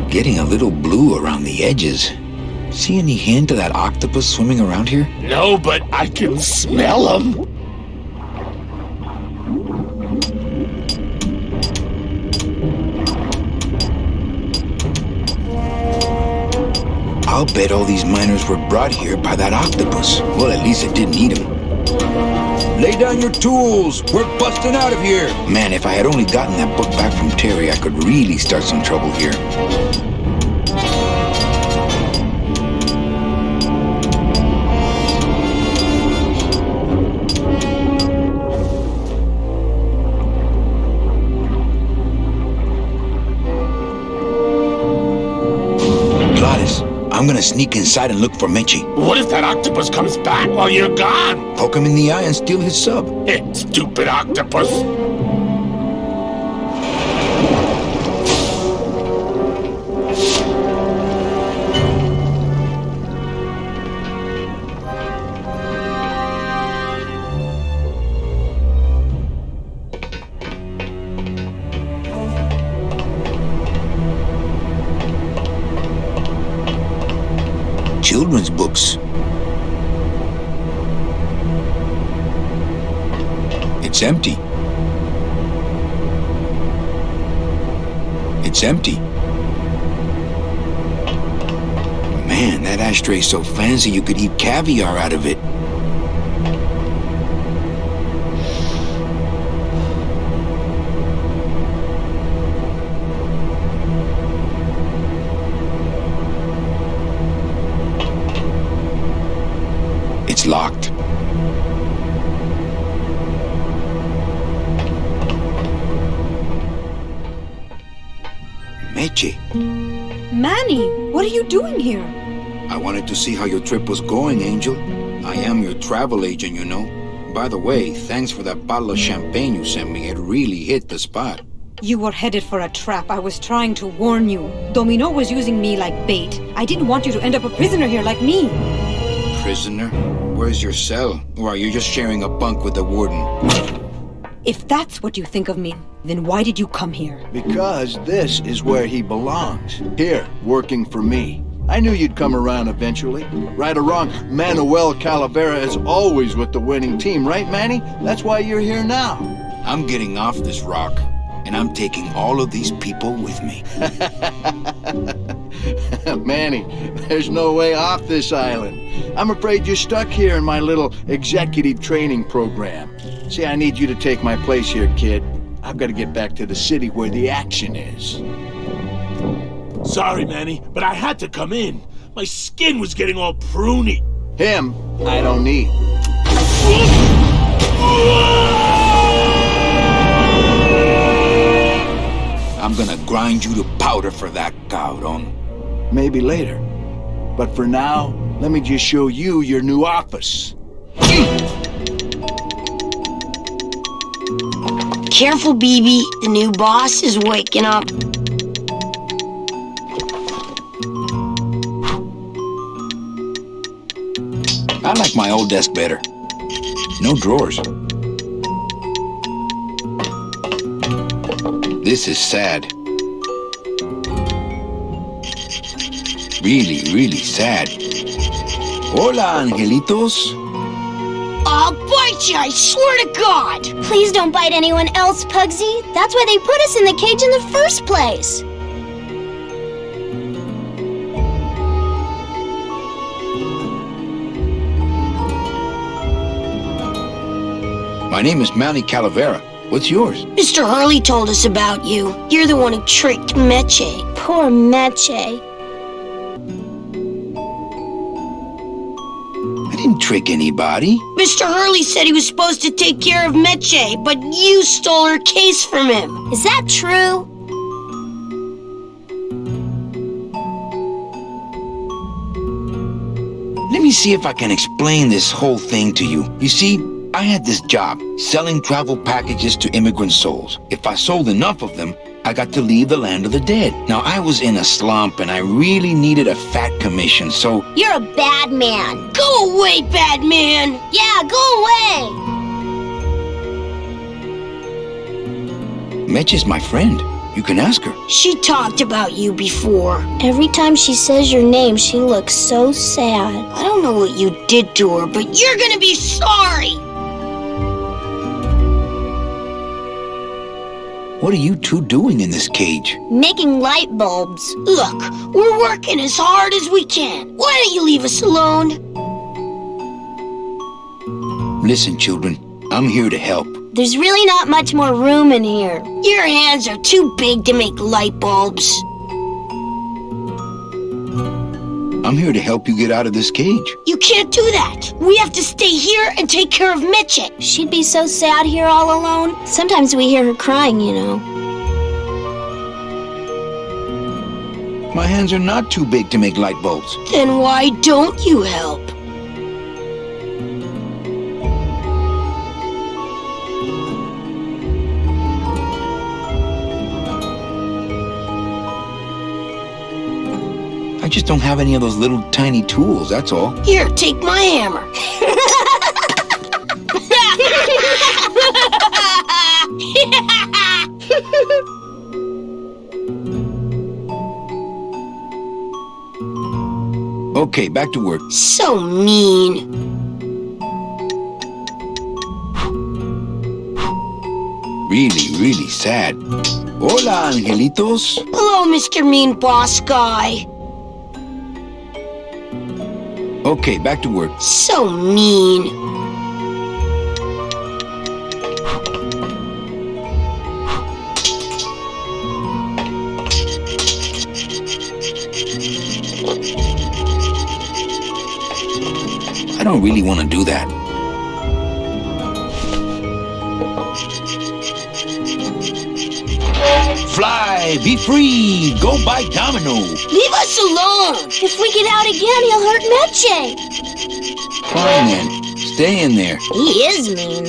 getting a little blue around the edges. See any hint of that octopus swimming around here? No, but I can smell him. I'll bet all these miners were brought here by that octopus. Well, at least it didn't eat them. Lay down your tools! We're busting out of here! Man, if I had only gotten that book back from Terry, I could really start some trouble here. Glottis, I'm gonna sneak inside and look for Meche. What if that octopus comes back while you're gone? Poke him in the eye and steal his sub. Stupid octopus. Children's books. It's empty. It's empty. Man, that ashtray's so fancy you could eat caviar out of it. It's locked. Meche. Manny, what are you doing here? I wanted to see how your trip was going, Angel. I am your travel agent, you know. By the way, thanks for that bottle of champagne you sent me. It really hit the spot. You were headed for a trap. I was trying to warn you. Domino was using me like bait. I didn't want you to end up a prisoner here like me. Prisoner? Where's your cell? Or are you just sharing a bunk with the warden? If that's what you think of me, then why did you come here? Because this is where he belongs. Here, working for me. I knew you'd come around eventually. Right or wrong, Manuel Calavera is always with the winning team, right, Manny? That's why you're here now. I'm getting off this rock, and I'm taking all of these people with me. Manny, there's no way off this island. I'm afraid you're stuck here in my little executive training program. See, I need you to take my place here, kid. I've got to get back to the city where the action is. Sorry, Manny, but I had to come in. My skin was getting all pruny. Him, I don't need. I'm gonna grind you to powder for that, cabron. Maybe later. But for now, let me just show you your new office. Careful, BB. The new boss is waking up. I like my old desk better. No drawers. This is sad. Really, really sad. Hola, angelitos. I'll bite you, I swear to God! Please don't bite anyone else, Pugsy. That's why they put us in the cage in the first place. My name is Manny Calavera. What's yours? Mr. Hurley told us about you. You're the one who tricked Meche. Poor Meche. I didn't trick anybody. Mr. Hurley said he was supposed to take care of Meche, but you stole her case from him. Is that true? Let me see if I can explain this whole thing to you. You see, I had this job, selling travel packages to immigrant souls. If I sold enough of them, I got to leave the land of the dead. Now, I was in a slump, and I really needed a fat commission, so... You're a bad man. Go away, bad man! Yeah, go away! Meche is my friend. You can ask her. She talked about you before. Every time she says your name, she looks so sad. I don't know what you did to her, but you're gonna be sorry! What are you two doing in this cage? Making light bulbs. Look, we're working as hard as we can. Why don't you leave us alone? Listen, children, I'm here to help. There's really not much more room in here. Your hands are too big to make light bulbs. I'm here to help you get out of this cage. You can't do that. We have to stay here and take care of Meche. She'd be so sad here all alone. Sometimes we hear her crying, you know. My hands are not too big to make light bulbs. Then why don't you help? I just don't have any of those little tiny tools, that's all. Here, take my hammer. Okay, back to work. So mean. Really sad. Hola, angelitos. Hello, Mr. Mean Boss Guy. Okay, back to work. So mean. I don't really want to do that. Fly, be free, go buy Domino. Leave us alone. If we get out again, he'll hurt Meche. Fine then, stay in there. He is mean.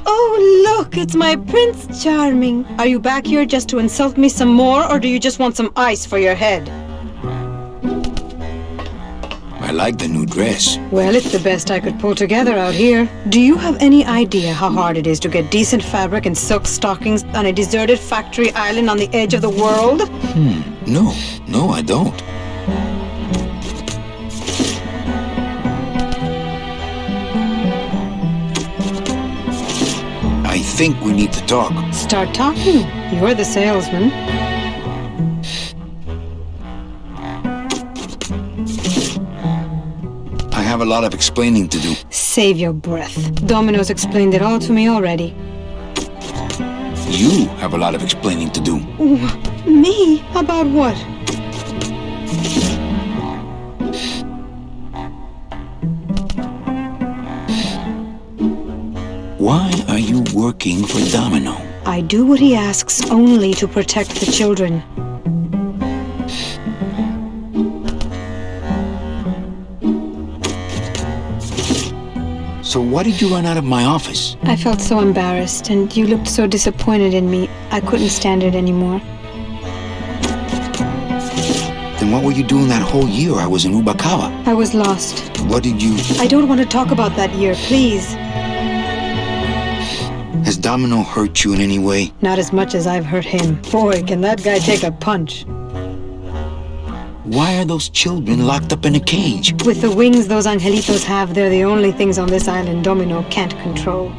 Oh, look, it's my Prince Charming. Are you back here just to insult me some more, or do you just want some ice for your head? I like the new dress. Well, it's the best I could pull together out here. Do you have any idea how hard it is to get decent fabric and silk stockings on a deserted factory island on the edge of the world? No, I don't. I think we need to talk. Start talking. You're the salesman. I have a lot of explaining to do. Save your breath. Domino's explained it all to me already. You have a lot of explaining to do. Me? About what? Why are you working for Domino? I do what he asks only to protect the children. So why did you run out of my office? I felt so embarrassed, and you looked so disappointed in me. I couldn't stand it anymore. Then what were you doing that whole year I was in Ubakawa? I was lost. What did you... I don't want to talk about that year, please. Has Domino hurt you in any way? Not as much as I've hurt him. Boy, can that guy take a punch. Why are those children locked up in a cage? With the wings those angelitos have, they're the only things on this island Domino can't control.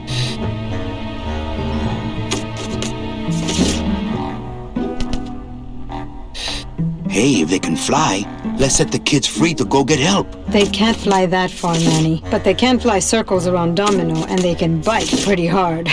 Hey, if they can fly, let's set the kids free to go get help. They can't fly that far, Manny. But they can fly circles around Domino, and they can bite pretty hard.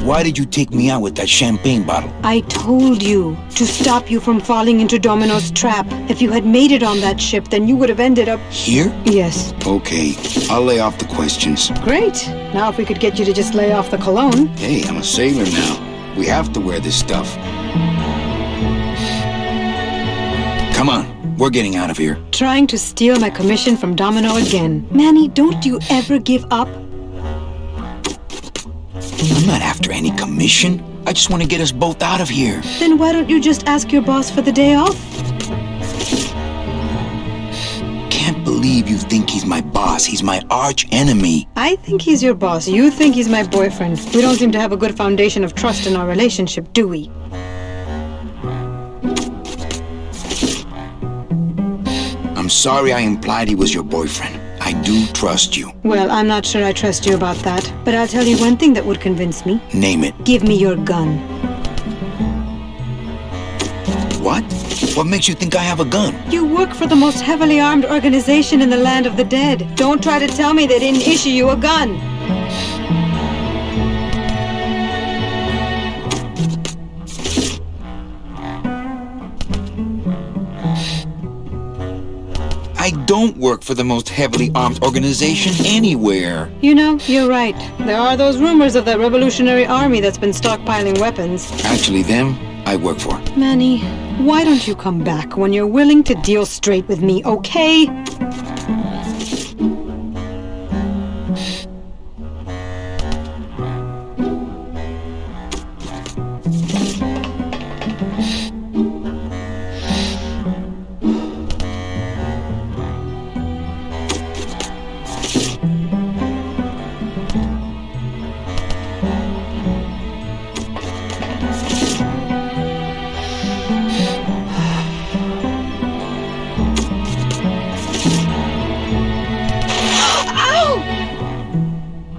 Why did you take me out with that champagne bottle? I told you to stop you from falling into Domino's trap. If you had made it on that ship, then you would have ended up... Here? Yes. Okay, I'll lay off the questions. Great. Now if we could get you to just lay off the cologne. Hey, I'm a sailor now. We have to wear this stuff. Come on, we're getting out of here. Trying to steal my commission from Domino again. Manny, don't you ever give up? I'm not after any commission. I just want to get us both out of here. Then why don't you just ask your boss for the day off? Can't believe you think he's my boss. He's my arch enemy. I think he's your boss. You think he's my boyfriend. We don't seem to have a good foundation of trust in our relationship, do we? I'm sorry I implied he was your boyfriend. I do trust you. Well, I'm not sure I trust you about that. But I'll tell you one thing that would convince me. Name it. Give me your gun. What? What makes you think I have a gun? You work for the most heavily armed organization in the land of the dead. Don't try to tell me they didn't issue you a gun. I don't work for the most heavily armed organization anywhere. You know, you're right. There are those rumors of that revolutionary army that's been stockpiling weapons. Actually, them, I work for. Manny, why don't you come back when you're willing to deal straight with me, okay?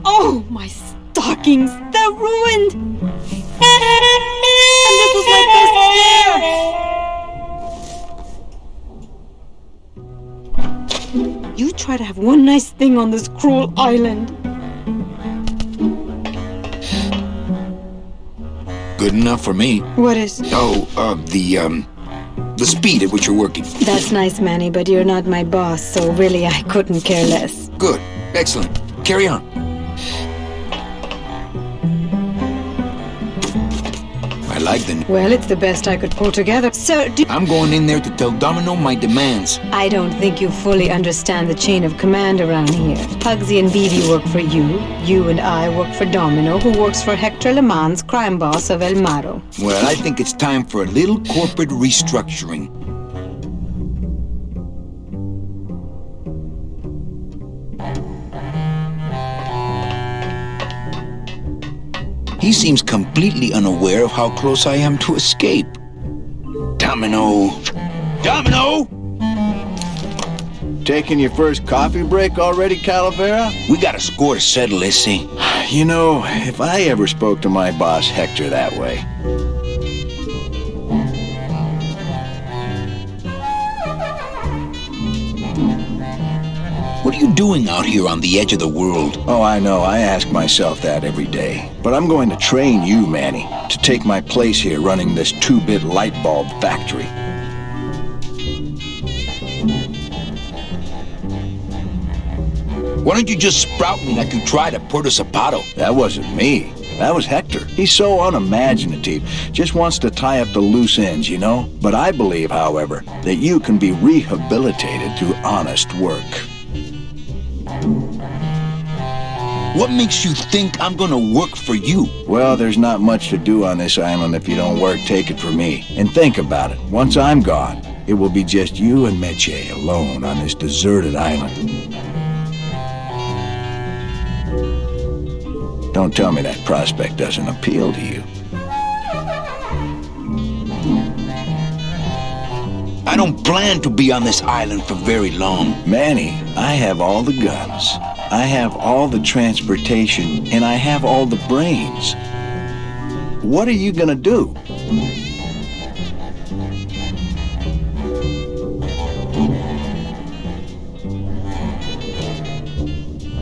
Oh, my stockings! They're ruined! And this was my best pair! You try to have one nice thing on this cruel island. Good enough for me. What is? Oh, the speed at which you're working. That's nice, Manny, but you're not my boss, so really I couldn't care less. Good. Excellent. Carry on. I like the... Well, it's the best I could pull together. So, I'm going in there to tell Domino my demands. I don't think you fully understand the chain of command around here. Pugsy and Vivi work for you. You and I work for Domino, who works for Hector Le Mans, crime boss of El Maro. Well, I think it's time for a little corporate restructuring. He seems completely unaware of how close I am to escape. Domino! Domino! Taking your first coffee break already, Calavera? We got a score to settle, Issy. You know, if I ever spoke to my boss Hector that way... What are you doing out here on the edge of the world? Oh, I know. I ask myself that every day. But I'm going to train you, Manny, to take my place here running this 2-bit light bulb factory. Why don't you just sprout me like you tried at Puerto Zapato? That wasn't me. That was Hector. He's so unimaginative. Just wants to tie up the loose ends, you know? But I believe, however, that you can be rehabilitated through honest work. What makes you think I'm gonna work for you? Well, there's not much to do on this island if you don't work, take it from me. And think about it. Once I'm gone, it will be just you and Meche alone on this deserted island. Don't tell me that prospect doesn't appeal to you. I don't plan to be on this island for very long. Manny, I have all the guns. I have all the transportation, and I have all the brains. What are you gonna do?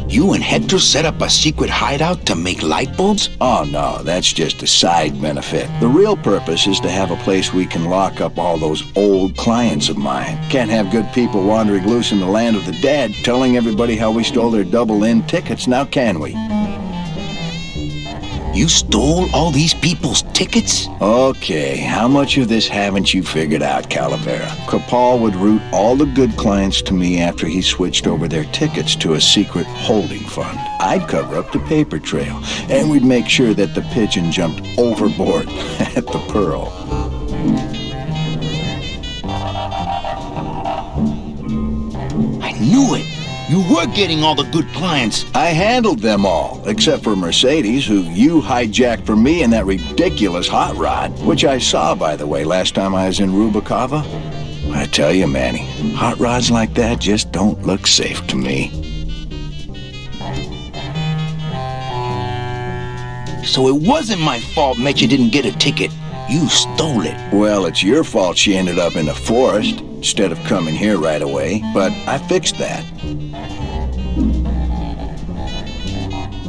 You and Hector set up a secret hideout to make light bulbs? Oh no, that's just a side benefit. The real purpose is to have a place we can lock up all those old clients of mine. Can't have good people wandering loose in the land of the dead, telling everybody how we stole their double-in tickets, now can we? You stole all these people's tickets? Okay, how much of this haven't you figured out, Calavera? Capal would route all the good clients to me after he switched over their tickets to a secret holding fund. I'd cover up the paper trail, and we'd make sure that the pigeon jumped overboard at the Pearl. I knew it. You were getting all the good clients. I handled them all, except for Mercedes, who you hijacked for me in that ridiculous hot rod, which I saw, by the way, last time I was in Rubacava. I tell you, Manny, hot rods like that just don't look safe to me. So it wasn't my fault Meche didn't get a ticket. You stole it. Well, it's your fault she ended up in the forest instead of coming here right away, but I fixed that.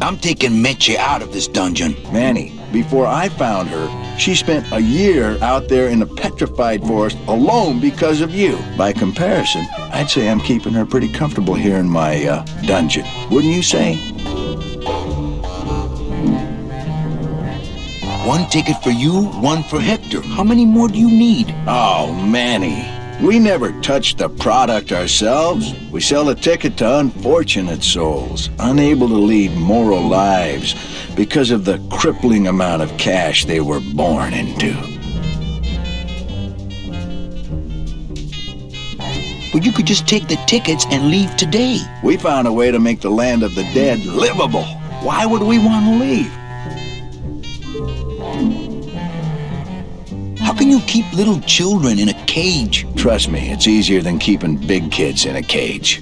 I'm taking Meche out of this dungeon. Manny, before I found her, she spent a year out there in the petrified forest alone because of you. By comparison, I'd say I'm keeping her pretty comfortable here in my dungeon. Wouldn't you say? One ticket for you, one for Hector. How many more do you need? Oh, Manny. We never touch the product ourselves. We sell a ticket to unfortunate souls, unable to lead moral lives because of the crippling amount of cash they were born into. But you could just take the tickets and leave today. We found a way to make the land of the dead livable. Why would we want to leave? How can you keep little children in a cage? Trust me, it's easier than keeping big kids in a cage.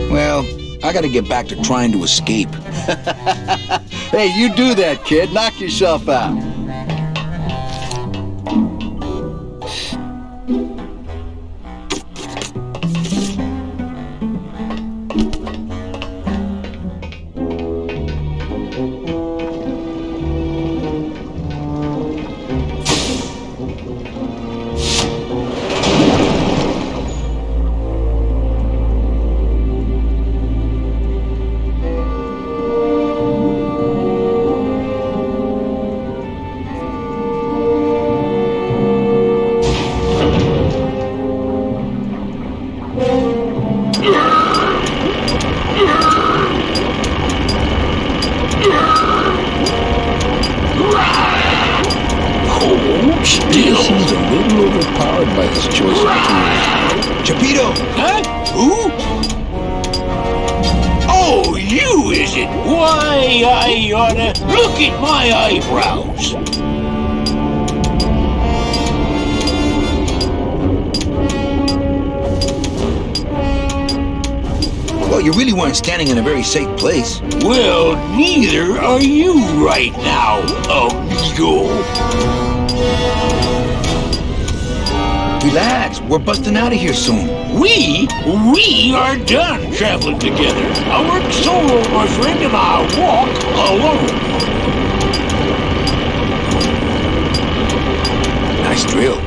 Well, I gotta get back to trying to escape. Hey, you do that, kid. Knock yourself out. You really weren't standing in a very safe place. Well, neither are you right now, amigo. Relax, we're busting out of here soon. We are done traveling together. I work solo, my friend, and I walk alone. Nice drill.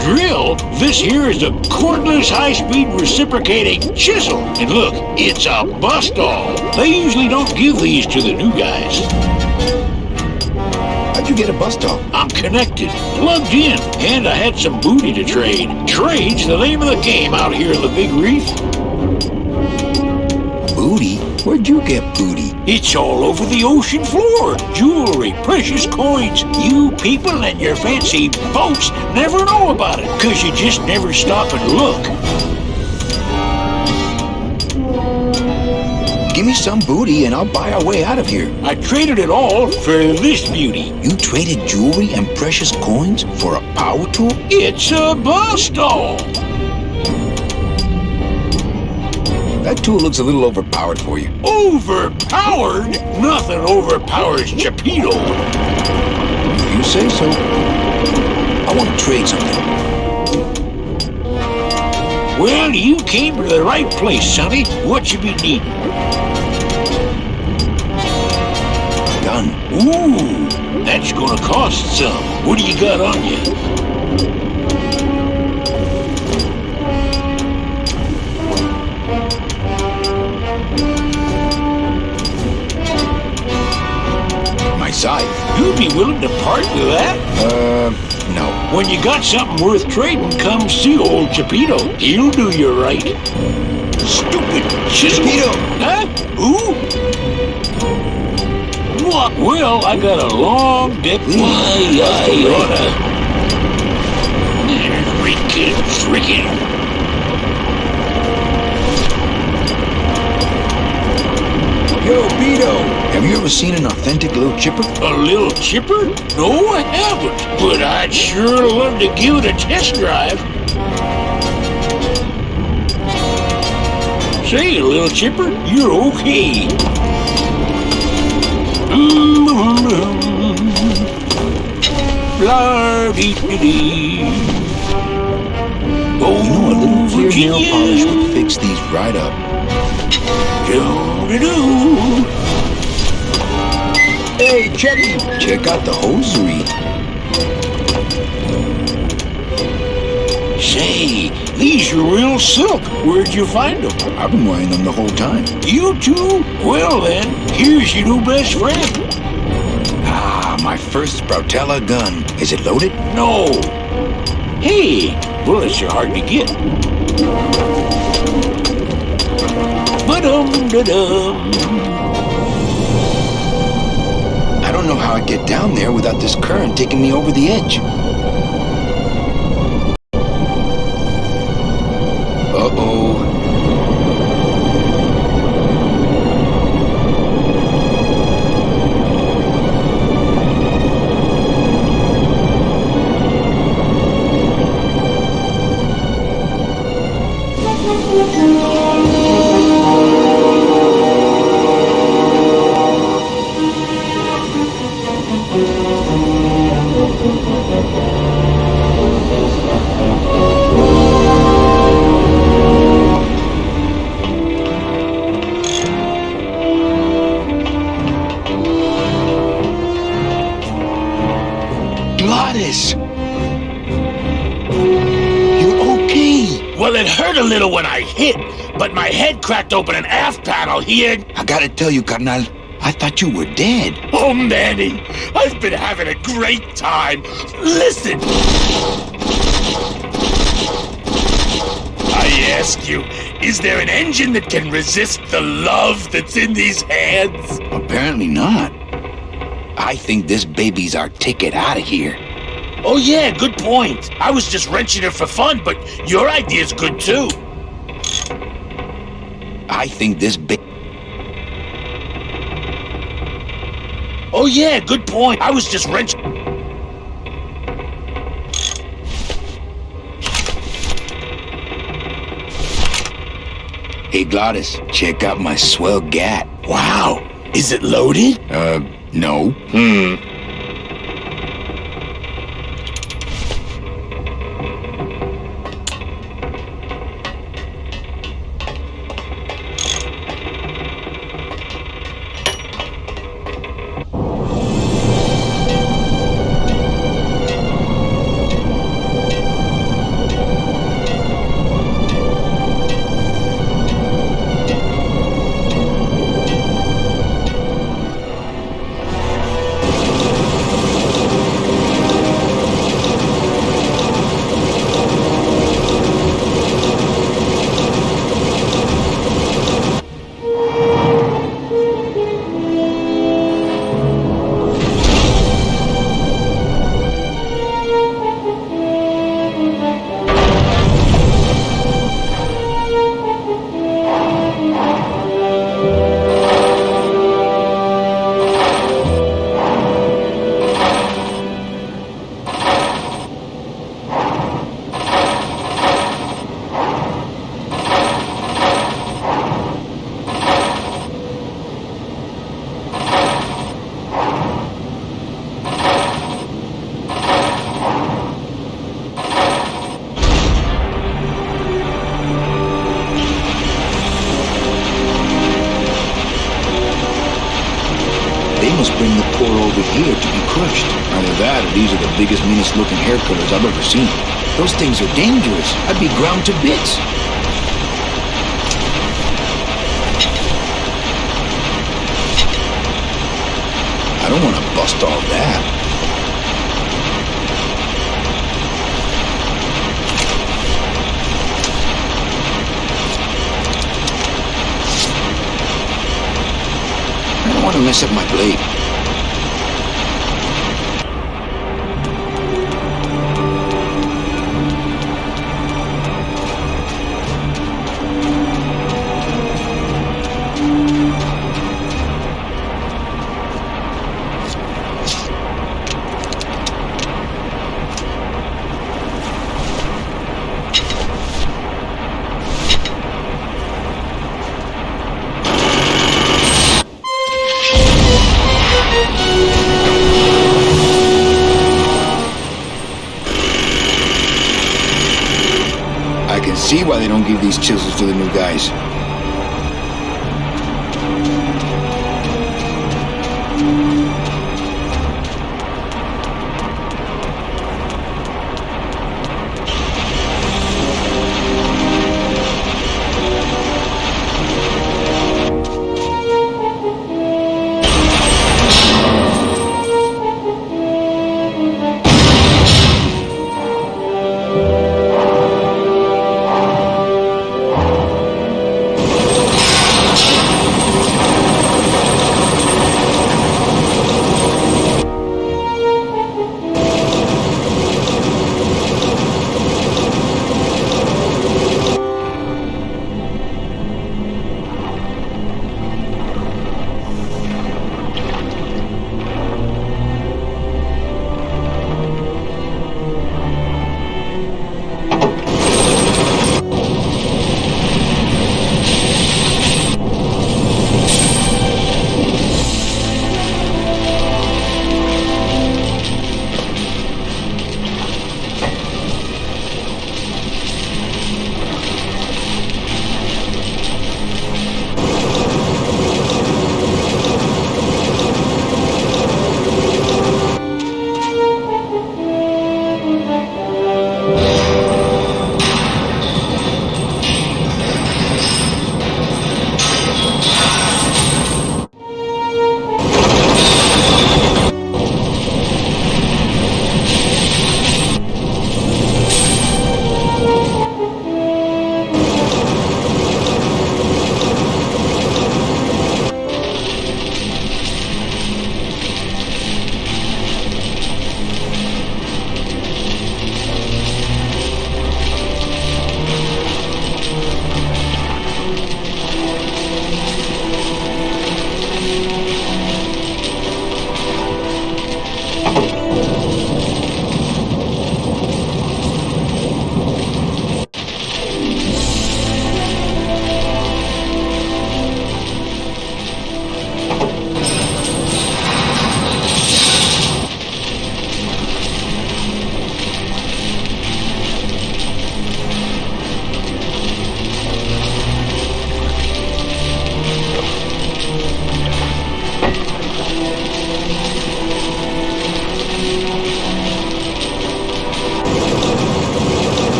Drill? This here is a cordless high-speed reciprocating chisel. And look, it's a bust-all. They usually don't give these to the new guys. How'd you get a bust-all? I'm connected, plugged in, and I had some booty to trade. Trade's the name of the game out here in the Big Reef. Booty? Where'd you get booty? It's all over the ocean floor. Jewelry, precious coins. You people and your fancy boats never know about it, 'cause you just never stop and look. Give me some booty and I'll buy our way out of here. I traded it all for this beauty. You traded jewelry and precious coins for a power tool? It's a bust-all. That tool looks a little overpowered for you. Overpowered? Nothing overpowers Geppetto. If you say so. I want to trade something. Well, you came to the right place, Sonny. What you be needing? Gun. Ooh, that's gonna cost some. What do you got on you? my side. You'd be willing to part with that? No. When you got something worth trading, come see old Chipito. He'll do you right. Stupid chisel. Chipito! Huh? Who? What? Well, I got a long deck. Why, I oughta. Freaking. Yo, Beto! Have you ever seen an authentic little chipper? A little chipper? No, I haven't. But I'd sure love to give it a test drive. Say, little chipper, you're okay. Blah-dee-dee-dee. Oh, You know, a little clear nail Virginia. polish would fix these right up. Do-do-do. Hey, Chetty! Check out the hosiery. Say, these are real silk. Where'd you find them? I've been wearing them the whole time. You too? Well then, here's your new best friend. Ah, my first Sproutella gun. Is it loaded? No. Hey, bullets are hard to get. Ba-dum-da-dum. I don't know how I'd get down there without this current taking me over the edge. Uh-oh. Glottis! You're okay! Well, it hurt a little when I hit, but my head cracked open an aft panel here. I gotta tell you, carnal, I thought you were dead. Oh, Manny, I've been having a great time. Listen. I ask you, is there an engine that can resist the love that's in these hands? Apparently not. I think this baby's our ticket out of here. Oh yeah, good point. I was just wrenching it for fun, but your idea's good too. I think this Oh yeah, good point. I was just wrenching. Hey, Glottis, check out my swell gat. Wow, is it loaded? No. must bring the poor over here to be crushed. Either that, or these are the biggest, meanest-looking haircutters I've ever seen. Those things are dangerous. I'd be ground to bits. I don't want to bust all that. I don't want to mess up my blade. I can see why they don't give these chisels to the new guys.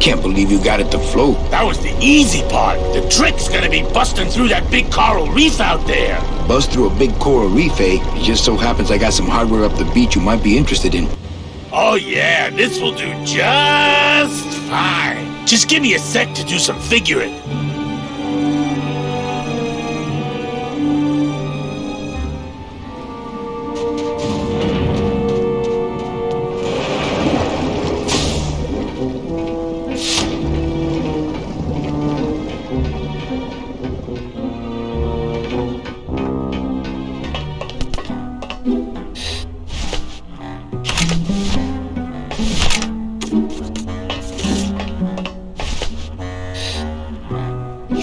Can't believe you got it to float. That was the easy part. The trick's gonna be busting through that big coral reef out there. Bust through a big coral reef, eh? It just so happens I got some hardware up the beach you might be interested in. Oh yeah, this will do just fine. Just give me a sec to do some figuring.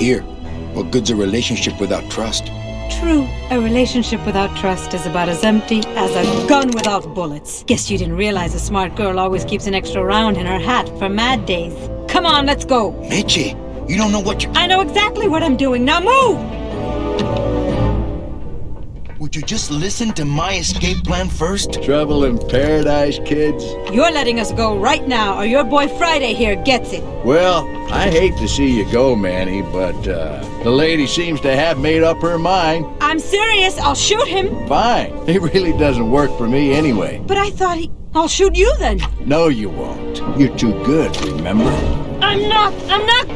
Here, what good's a relationship without trust? True, a relationship without trust is about as empty as a gun without bullets. Guess you didn't realize a smart girl always keeps an extra round in her hat for mad days. Come on, let's go. Mitchie, you don't know what you're... I know exactly what I'm doing. Now move! Would you just listen to my escape plan first? Trouble in paradise, kids? You're letting us go right now, or your boy Friday here gets it. Well, I hate to see you go, Manny, but the lady seems to have made up her mind. I'm serious. I'll shoot him. Fine. It really doesn't work for me anyway. But I thought I'll shoot you then. No, you won't. You're too good, remember? I'm not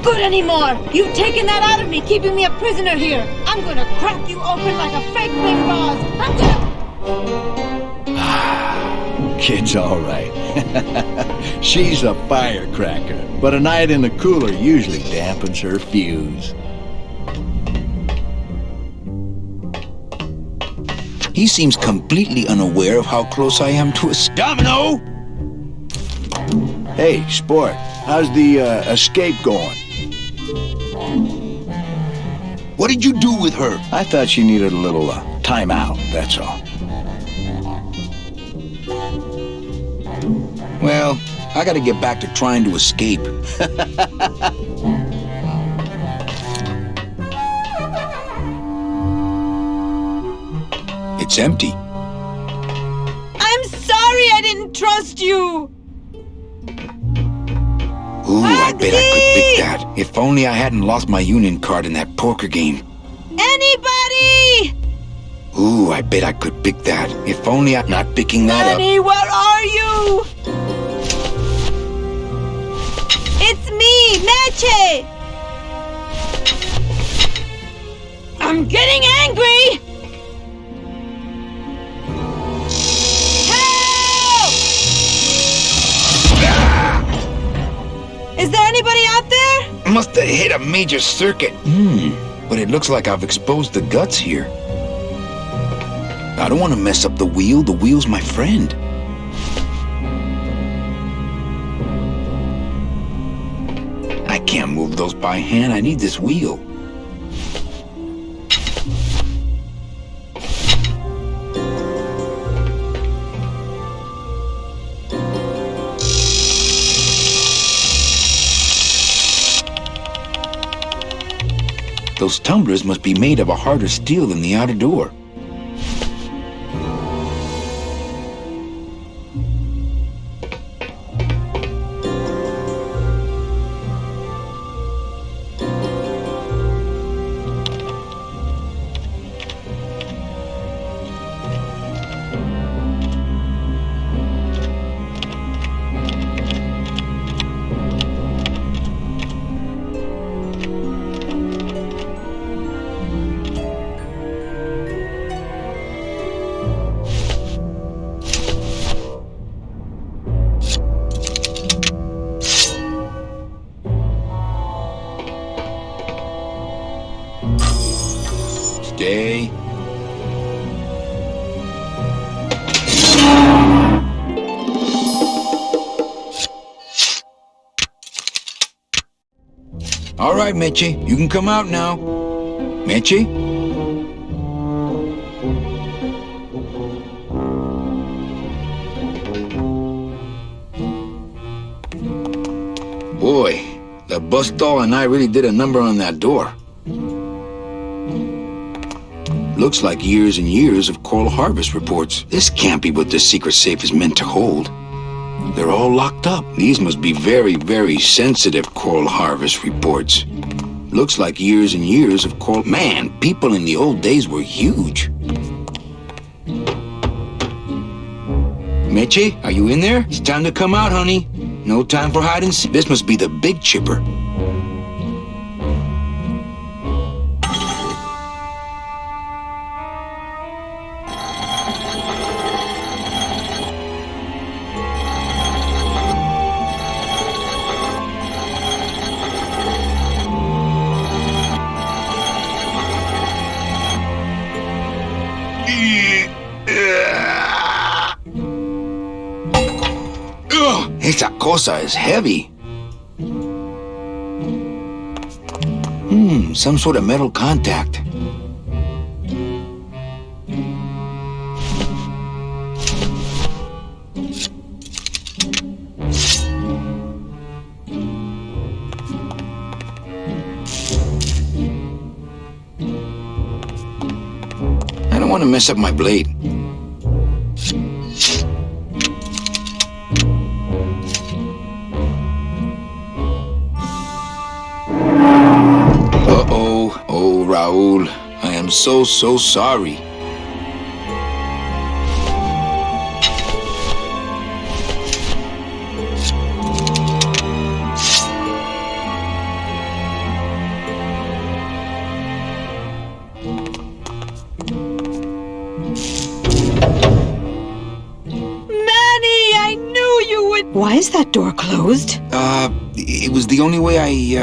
good anymore. You've taken that out of me, keeping me a prisoner here. I'm gonna crack you open like a fake wing vase. I'm gonna... Kid's all right. She's a firecracker, but a night in the cooler usually dampens her fuse. He seems completely unaware of how close I am to a Domino! Hey, sport, how's the escape going? What did you do with her? I thought she needed a little time out, that's all. Well, I gotta get back to trying to escape. It's empty. I'm sorry I didn't trust you. Ooh, I bet I could pick that. If only I hadn't lost my union card in that poker game. Anybody? Ooh, I bet I could pick that. If only I'm not picking that up. Manny, where are you? It's me, Meche! I'm getting angry! Help! Is there anybody out there? Must have hit a major circuit. But it looks like I've exposed the guts here. I don't want to mess up the wheel. The wheel's my friend. I can't move those by hand. I need this wheel. Those tumblers must be made of a harder steel than the outer door. Stay. All right, Meche, you can come out now. Meche? Boy, the bus doll and I really did a number on that door. Looks like years and years of coral harvest reports. This can't be what this secret safe is meant to hold. They're all locked up. These must be very, very sensitive coral harvest reports. Looks like years and years of coral... Man, people in the old days were huge. Meche, are you in there? It's time to come out, honey. No time for hide and seek. This must be the big chipper. Esa cosa is heavy. Some sort of metal contact. want to mess up my blade. Uh-oh. Oh, Raul. I am so sorry. Why is that door closed? It was the only way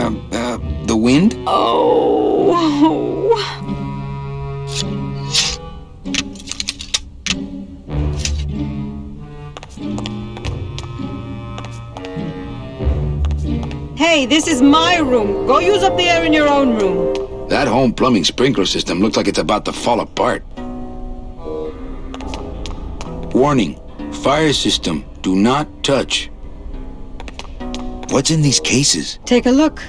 the wind? Oh. Hey, this is my room. Go use up the air in your own room. That home plumbing sprinkler system looks like it's about to fall apart. Warning. Fire system. Do not touch. What's in these cases? Take a look.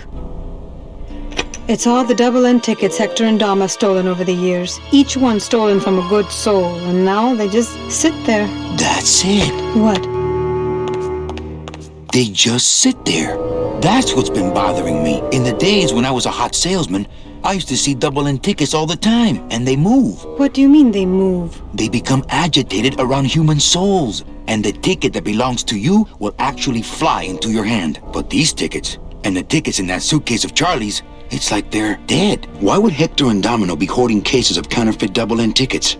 It's all the double-end tickets Hector and Dom have stolen over the years. Each one stolen from a good soul, and now they just sit there. That's it. What? They just sit there. That's what's been bothering me. In the days when I was a hot salesman, I used to see double-end tickets all the time, and they move. What do you mean they move? They become agitated around human souls, and the ticket that belongs to you will actually fly into your hand. But these tickets, and the tickets in that suitcase of Charlie's, it's like they're dead. Why would Hector and Domino be hoarding cases of counterfeit double-end tickets?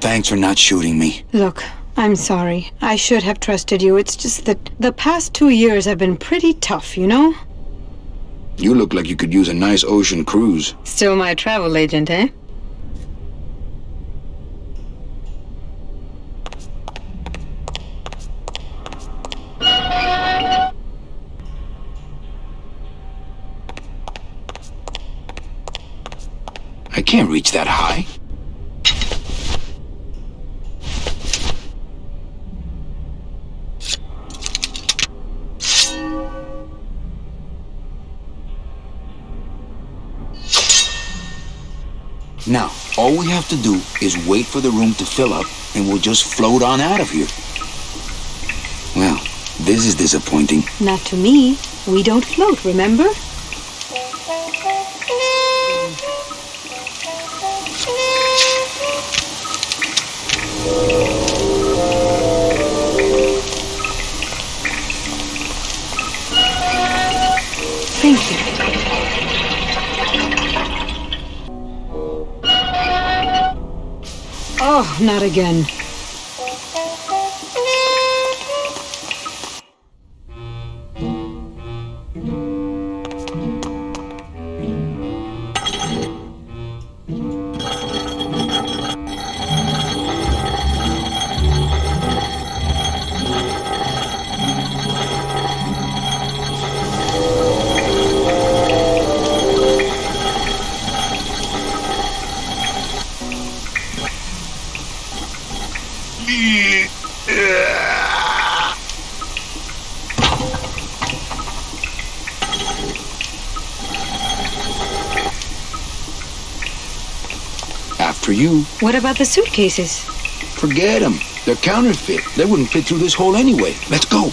Thanks for not shooting me. Look, I'm sorry. I should have trusted you. It's just that the past 2 years have been pretty tough, you know? You look like you could use a nice ocean cruise. Still my travel agent, eh? I can't reach that high. Now, all we have to do is wait for the room to fill up, and we'll just float on out of here. Well, this is disappointing. Not to me. We don't float, remember? Thank you. Oh, not again. After you. What about the suitcases? Forget them. They're counterfeit. They wouldn't fit through this hole anyway. Let's go.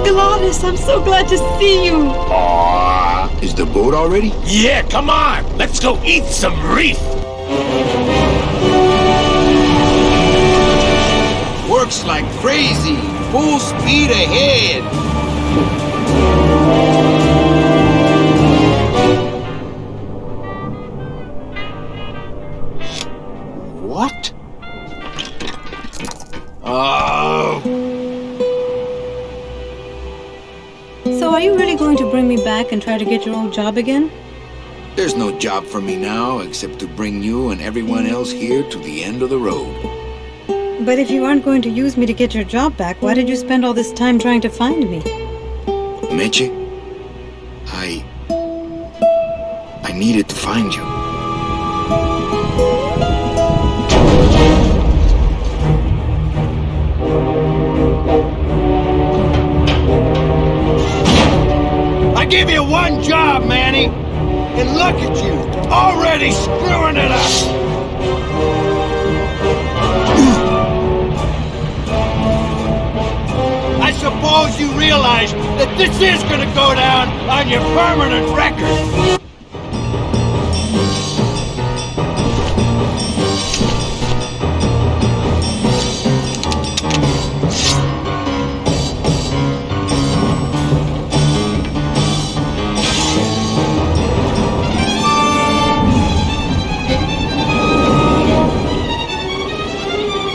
Glottis, I'm so glad to see you. Aww. Is the boat already? Yeah, come on. Let's go eat some reef. Works like crazy. Full speed ahead. What? Oh. So are you really going to bring me back and try to get your old job again? There's no job for me now except to bring you and everyone else here to the end of the road. But if you aren't going to use me to get your job back, why did you spend all this time trying to find me? Meche, I needed to find you. give you one job, Manny. And look at you, already screwing it up. I suppose you realize that this is gonna go down on your permanent record.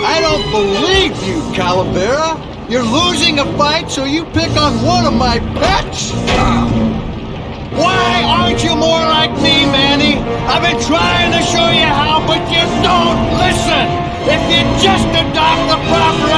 I don't believe you, Calavera. You're losing a fight, so you pick on one of my pets? Why aren't you more like me, Manny? I've been trying to show you how, but you don't listen! If you just adopt the proper